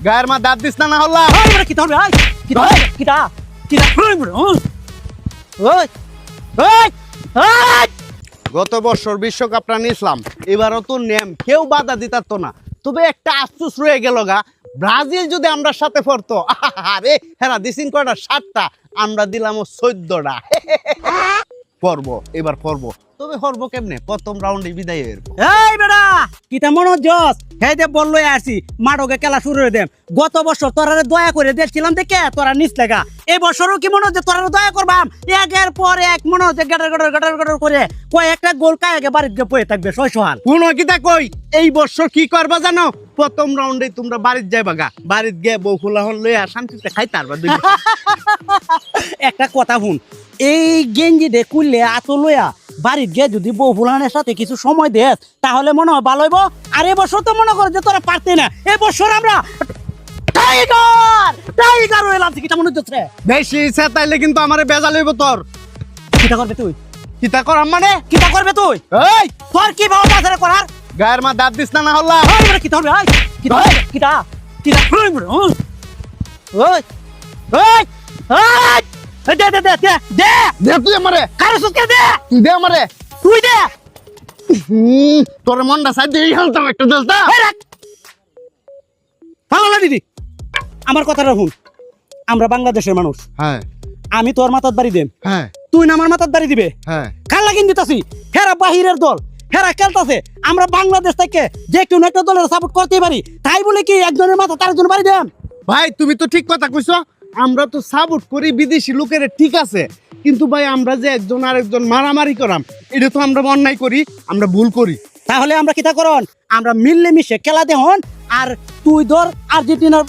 গায়ের মা দাঁত দিস না হল্লা কি ধরবে গত বছর বিশ্বকাপটা নিছিলাম, এবারও তো নেম কেউ বাধা দিতার না। তবে একটা আফসোস রয়ে গেল গা, ব্রাজিল যদি আমরা সাথে পড়তো, আরে হেরা দিছিন কয়টা 7টা, আমরা দিলাম 14টা। পর্ব এবার পর্ব, তবে পর্ব কেমনে প্রথম রাউন্ডে বিদায় হয়ে এই বেটা কিতা মনে জস হেই দে বললো আসি মাঠকে খেলা শুরু হয়ে দেম। গত বছর তোরা দয়া করে দেখছিলাম দেখে তোরা নিস লেগা, এই বছরও কি মনে হচ্ছে তোরা দয়া করবাম? একের পর এক মনে হচ্ছে গাটার করে কয়েকটা গোল কায়াকে বাড়িতে গিয়ে পড়ে থাকবে শৈশাল। কোন কিতা কই এই বছর কি করবা জানো? প্রথম রাউন্ডে তোমরা বাড়িতে যাইবা গা, বাড়িতে গিয়ে বউ খোলা হন লইয়া শান্তিতে খাইতে পারবা। একটা কথা শুন, এই গেঞ্জি দে কুললে আতো লইয়া বাড়ির গিয়ে যদি বউ ফুলানের সাথে কিছু সময় দেস তাহলে মনে হয় ভালো হইব। আর এবছর তো মনে করে যে তোরা পারতে না, এবছর আমরা টাইগার হইলাম। কিটা মনে হচ্ছে বেশি ইচ্ছা তাইলে কিন্তু আমারে বেজাল হইব। তোর কিটা করবে তুই? কিতা করাম মানে? কিটা করবে তুই? এই তোর কি ভাব আছে করার? গায়ের মা দাঁত দিস না হল্লা কি ধরবে? কিটা কিটা কিটা ওই ওই দে দে দে দে দে দে তুই আমারে, কারে সুকে দে, তুই দে আমারে, তুই দে। তোর মনটা সাইড দিয়ে হেলতাম একটু দেলতা। ভালো দিদি আমার কথাটা শুন, আমরা বাংলাদেশের মানুষ, হ্যাঁ আমি তোর মাথার বাড়ি দেম, হ্যাঁ তুই না আমার মাথার বাড়ি দিবে। হ্যাঁ কাল লাগিন দিতাছি, হেরা বাহিরের দল, হেরা খেলতাছে, আমরা বাংলাদেশ থেকে যে কেউ একটা দলের সাপোর্ট করতে পারি, তাই বলে কি একজনের মাথা তার জন্য বাড়ি দেম? ভাই তুমি তো ঠিক কথা কইছো, আমরা তো সাপোর্ট করি বিদেশি লোকের, ঠিক আছে, কিন্তু ভাই আমরা যে একজন আরেকজন মারামারি করাম, এটা তো আমরা অন্যায় করি, আমরা ভুল করি। তাহলে আমরা কিতা করন, আমরা মিললে মিশে খেলা দেহন। আর তুই ধর আর্জেন্টিনার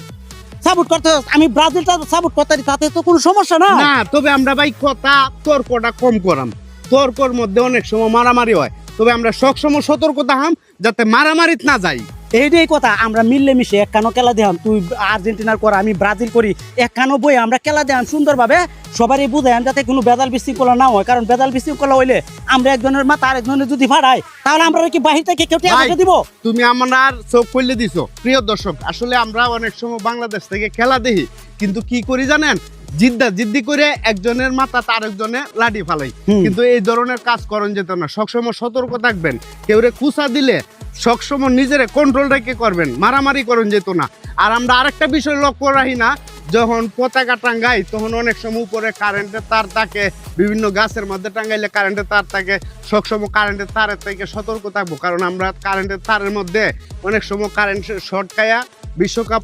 সাপোর্ট করতে, আমি ব্রাজিলটা সাপোর্ট করতে, তাতে তো কোনো সমস্যা না। না তবে আমরা ভাই কথা তর্কটা কম করাম, তর্কর মধ্যে অনেক সময় মারামারি হয়, তবে আমরা সবসময় সতর্কতা হাম যাতে মারামারিত না যাই। এইটাই কথা, আমরা মিললে মিশে একখানো খেলা দেহাম, তুই আর্জেন্টিনার কর আমি ব্রাজিল করি, একখানো বই আমরা খেলা দেহাম সুন্দরভাবে, সবারই বুঝাইম যাতে কোনো বেদাল বিশৃঙ্খলা না হয়। কারণ বেদাল বিশৃঙ্খলা হইলে আমরা একজনের মাথা আরেকজনের যদি ফাড়াই তাহলে আমরা কি বাহির থেকে কেউ টেকা দিব? তুমি আমার চোখ খুলে দিছো। প্রিয় দর্শক, আসলে আমরা অনেক সময় বাংলাদেশ থেকে খেলা দেখি, কিন্তু কি করি জানেন, জিদ্দি করে একজনের মাথা আরেকজনে লাঠি ফালাই, কিন্তু এই ধরনের কাজ করণ যেত না। সবসময় সতর্ক থাকবেন, কেউরে কুচা দিলে সবসময় নিজেরে কন্ট্রোল রেখে করবেন, মারামারি করণ যেত না। আর আমরা আরেকটা বিষয় লক্ষ্য রাখি না, যখন পতাকা টাঙ্গাই তখন অনেক সময় উপরে কারেন্টের তার থাকে, বিভিন্ন গাছের মধ্যে টাঙ্গাইলে কারেন্টের তার থাকে, সবসময় কারেন্টের তারের থেকে সতর্ক থাকবো, কারণ আমরা কারেন্টের তারের মধ্যে অনেক সময় কারেন্ট শর্ট খায়া বিশ্বকাপ